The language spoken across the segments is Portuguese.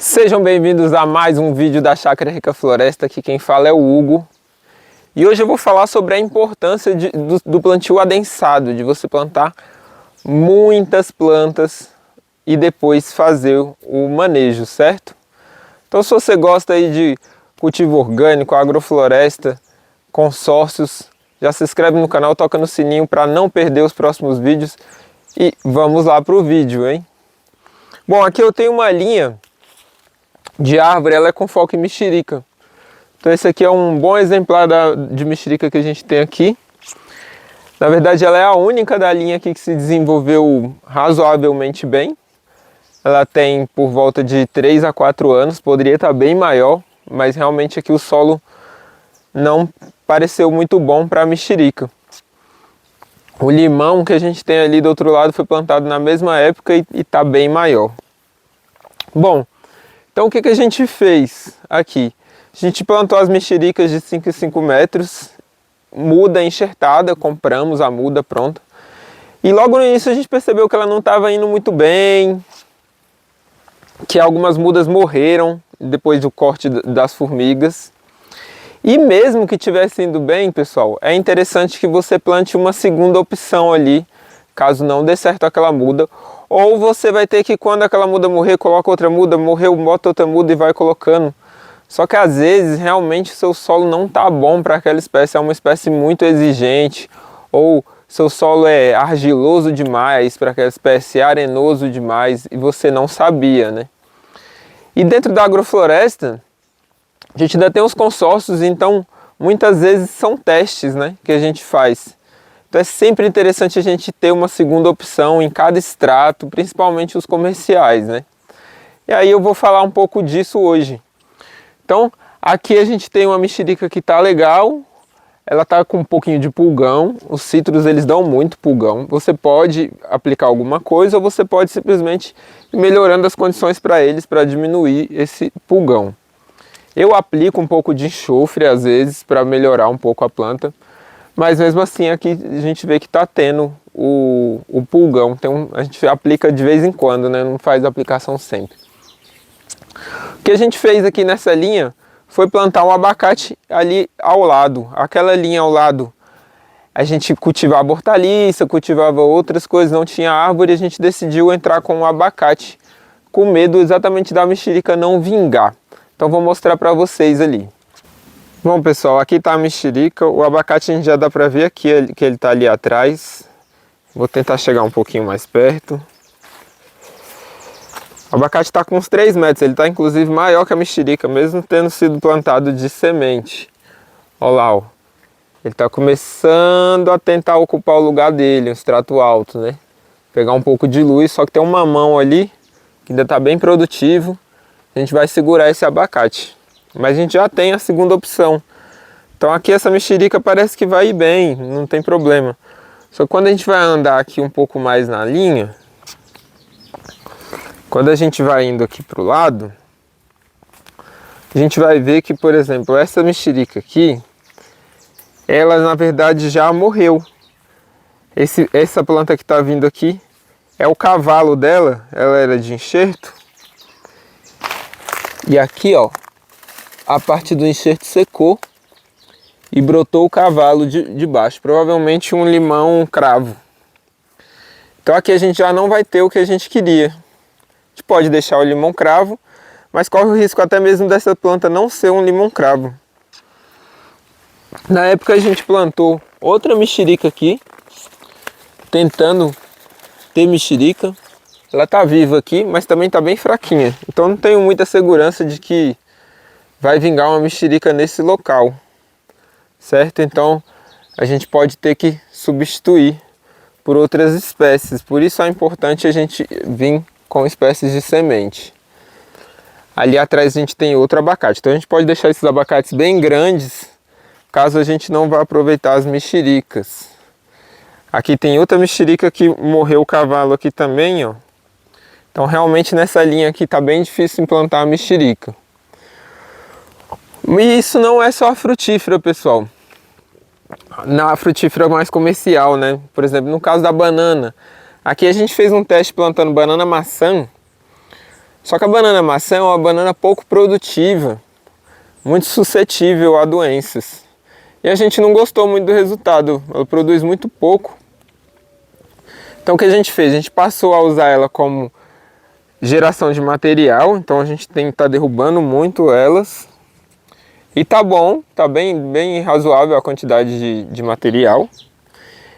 Sejam bem-vindos a mais um vídeo da Chácara Rica Floresta. Aqui quem fala é o Hugo. E hoje eu vou falar sobre a importância do plantio adensado, de você plantar muitas plantas e depois fazer o manejo, certo? Então, se você gosta aí de cultivo orgânico, agrofloresta, consórcios, já se inscreve no canal, toca no sininho para não perder os próximos vídeos. E vamos lá para o vídeo, hein? Bom, aqui eu tenho uma linha de árvore, ela é com foco em mexerica. Então esse aqui é um bom exemplar de mexerica que a gente tem aqui. Na verdade ela é a única da linha aqui que se desenvolveu razoavelmente bem. Ela tem por volta de 3 a 4 anos, poderia estar bem maior, mas realmente aqui o solo não pareceu muito bom para a mexerica. O limão que a gente tem ali do outro lado foi plantado na mesma época e está bem maior. Bom, então o que a gente fez aqui? A gente plantou as mexericas de 5 em 5 metros, muda enxertada, compramos a muda pronta. E logo no início a gente percebeu que ela não estava indo muito bem, que algumas mudas morreram depois do corte das formigas. E mesmo que tivesse indo bem, pessoal, é interessante que você plante uma segunda opção ali, caso não dê certo aquela muda. Ou você vai ter que, quando aquela muda morrer, coloca outra muda, morreu, bota outra muda e vai colocando. Só que às vezes realmente o seu solo não está bom para aquela espécie, é uma espécie muito exigente, ou seu solo é argiloso demais para aquela espécie, arenoso demais, e você não sabia, né? E dentro da agrofloresta, a gente ainda tem os consórcios, então muitas vezes são testes, né, que a gente faz. Então é sempre interessante a gente ter uma segunda opção em cada extrato, principalmente os comerciais, né? E aí eu vou falar um pouco disso hoje. Então aqui a gente tem uma mexerica que tá legal, ela tá com um pouquinho de pulgão, os citros eles dão muito pulgão. Você pode aplicar alguma coisa ou você pode simplesmente ir melhorando as condições para eles, para diminuir esse pulgão. Eu aplico um pouco de enxofre às vezes para melhorar um pouco a planta. Mas mesmo assim aqui a gente vê que está tendo o pulgão. A gente aplica de vez em quando, né? Não faz aplicação sempre. O que a gente fez aqui nessa linha foi plantar um abacate ali ao lado. Aquela linha ao lado a gente cultivava hortaliça, cultivava outras coisas, não tinha árvore. A gente decidiu entrar com um abacate com medo exatamente da mexerica não vingar. Então vou mostrar para vocês ali. Bom pessoal, aqui está a mexerica, o abacate a gente já dá para ver aqui que ele está ali atrás. Vou tentar chegar um pouquinho mais perto. O abacate está com uns 3 metros, ele está inclusive maior que a mexerica, mesmo tendo sido plantado de semente. Olha lá, ó. Ele está começando a tentar ocupar o lugar dele, um extrato alto, né? Pegar um pouco de luz, só que tem um mamão ali, que ainda está bem produtivo. A gente vai segurar esse abacate. Mas a gente já tem a segunda opção. Então aqui essa mexerica parece que vai ir bem, não tem problema. Só que quando a gente vai andar aqui um pouco mais na linha, quando a gente vai indo aqui para o lado, a gente vai ver que, por exemplo, essa mexerica aqui, ela na verdade já morreu. Essa planta que está vindo aqui é o cavalo dela, ela era de enxerto. E aqui, ó, a parte do enxerto secou e brotou o cavalo de baixo, provavelmente um limão cravo. Então aqui a gente já não vai ter o que a gente queria. A gente pode deixar o limão cravo, mas corre o risco até mesmo dessa planta não ser um limão cravo. Na época a gente plantou outra mexerica aqui, tentando ter mexerica. Ela está viva aqui, mas também está bem fraquinha. Então não tenho muita segurança de que vai vingar uma mexerica nesse local, certo? Então a gente pode ter que substituir por outras espécies. Por isso é importante a gente vir com espécies de semente. Ali atrás a gente tem outro abacate. Então a gente pode deixar esses abacates bem grandes, caso a gente não vá aproveitar as mexericas. Aqui tem outra mexerica que morreu o cavalo aqui também, ó. Então realmente nessa linha aqui está bem difícil implantar a mexerica. E isso não é só a frutífera, pessoal. Na frutífera mais comercial, né? Por exemplo, no caso da banana. Aqui a gente fez um teste plantando banana maçã. Só que a banana maçã é uma banana pouco produtiva, muito suscetível a doenças. E a gente não gostou muito do resultado, ela produz muito pouco. Então o que a gente fez? A gente passou a usar ela como geração de material, então a gente tem que estar derrubando muito elas. E tá bom, tá bem razoável a quantidade de material.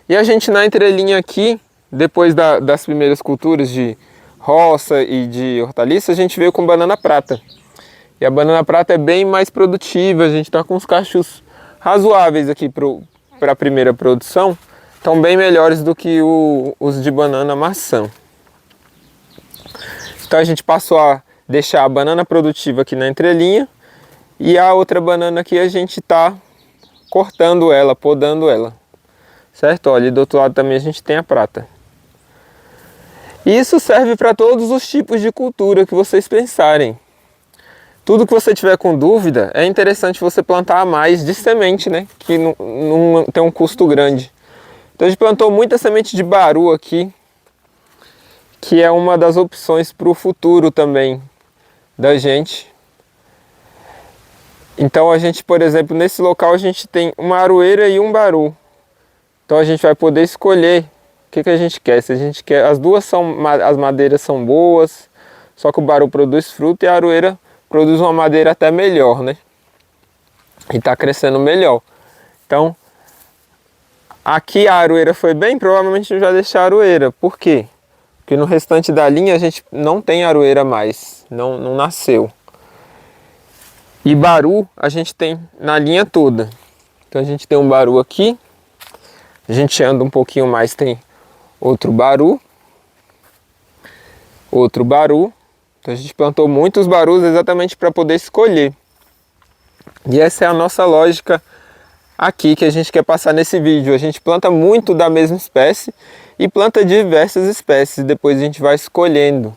E a gente na entrelinha aqui, depois das primeiras culturas de roça e de hortaliça, a gente veio com banana prata. E a banana prata é bem mais produtiva, a gente está com os cachos razoáveis aqui para a primeira produção, estão bem melhores do que os de banana maçã. Então a gente passou a deixar a banana produtiva aqui na entrelinha e a outra banana aqui a gente está cortando ela, podando ela. Certo? Olha, e do outro lado também a gente tem a prata. E isso serve para todos os tipos de cultura que vocês pensarem. Tudo que você tiver com dúvida, é interessante você plantar a mais de semente, né? Que não tem um custo grande. Então a gente plantou muita semente de baru aqui, que é uma das opções para o futuro também da gente. Então a gente, por exemplo, nesse local a gente tem uma aroeira e um baru. Então a gente vai poder escolher o que a gente quer. Se a gente quer, as madeiras são boas, só que o baru produz fruto e a aroeira produz uma madeira até melhor, né? E está crescendo melhor. Então, aqui a aroeira foi bem, provavelmente a gente vai deixar a aroeira. Por quê? Porque no restante da linha a gente não tem aroeira mais, não nasceu. E baru a gente tem na linha toda. Então a gente tem um baru aqui, a gente anda um pouquinho mais, tem outro baru. Então a gente plantou muitos barus exatamente para poder escolher. E essa é a nossa lógica aqui que a gente quer passar nesse vídeo. A gente planta muito da mesma espécie e planta diversas espécies, depois a gente vai escolhendo.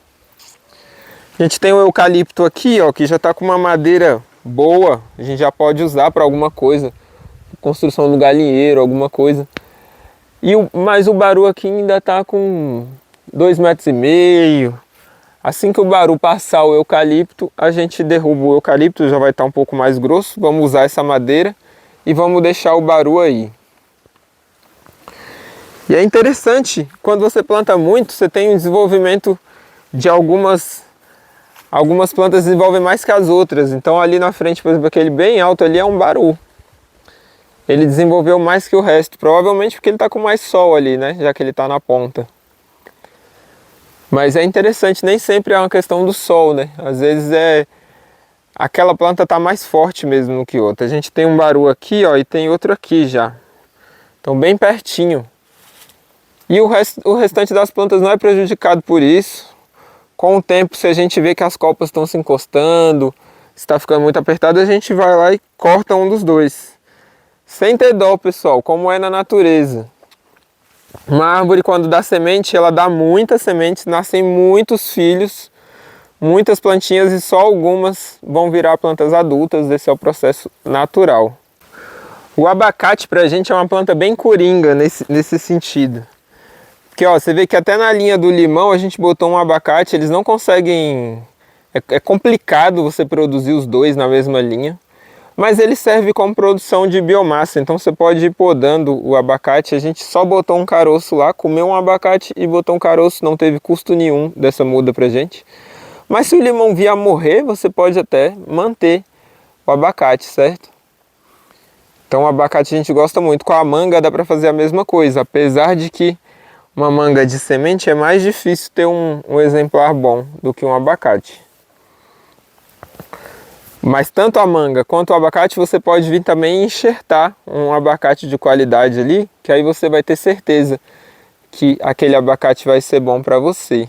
A gente tem o eucalipto aqui, ó, que já está com uma madeira boa, a gente já pode usar para alguma coisa, construção do galinheiro, alguma coisa. Mas o baru aqui ainda está com 2,5 metros. Assim que o baru passar o eucalipto, a gente derruba o eucalipto, já vai estar um pouco mais grosso. Vamos usar essa madeira e vamos deixar o baru aí. E é interessante, quando você planta muito, você tem um desenvolvimento de algumas plantas desenvolvem mais que as outras. Então ali na frente, por exemplo, aquele bem alto ali é um baru. Ele desenvolveu mais que o resto, provavelmente porque ele está com mais sol ali, né? Já que ele está na ponta. Mas é interessante, nem sempre é uma questão do sol, né? Às vezes aquela planta está mais forte mesmo do que outra. A gente tem um baru aqui, ó, e tem outro aqui já. Então bem pertinho. E o restante das plantas não é prejudicado por isso. Com o tempo, se a gente vê que as copas estão se encostando, está ficando muito apertado, a gente vai lá e corta um dos dois. Sem ter dó, pessoal, como é na natureza. Uma árvore, quando dá semente, ela dá muitas sementes, nascem muitos filhos, muitas plantinhas e só algumas vão virar plantas adultas. Esse é o processo natural. O abacate pra gente é uma planta bem coringa nesse sentido. Porque ó, você vê que até na linha do limão a gente botou um abacate, eles não conseguem... É complicado você produzir os dois na mesma linha. Mas ele serve como produção de biomassa, então você pode ir podando o abacate. A gente só botou um caroço lá, comeu um abacate e botou um caroço, não teve custo nenhum dessa muda pra gente. Mas se o limão vier a morrer, você pode até manter o abacate, certo? Então o abacate a gente gosta muito. Com a manga dá pra fazer a mesma coisa, apesar de que uma manga de semente é mais difícil ter um exemplar bom do que um abacate. Mas tanto a manga quanto o abacate você pode vir também enxertar um abacate de qualidade ali, que aí você vai ter certeza que aquele abacate vai ser bom para você.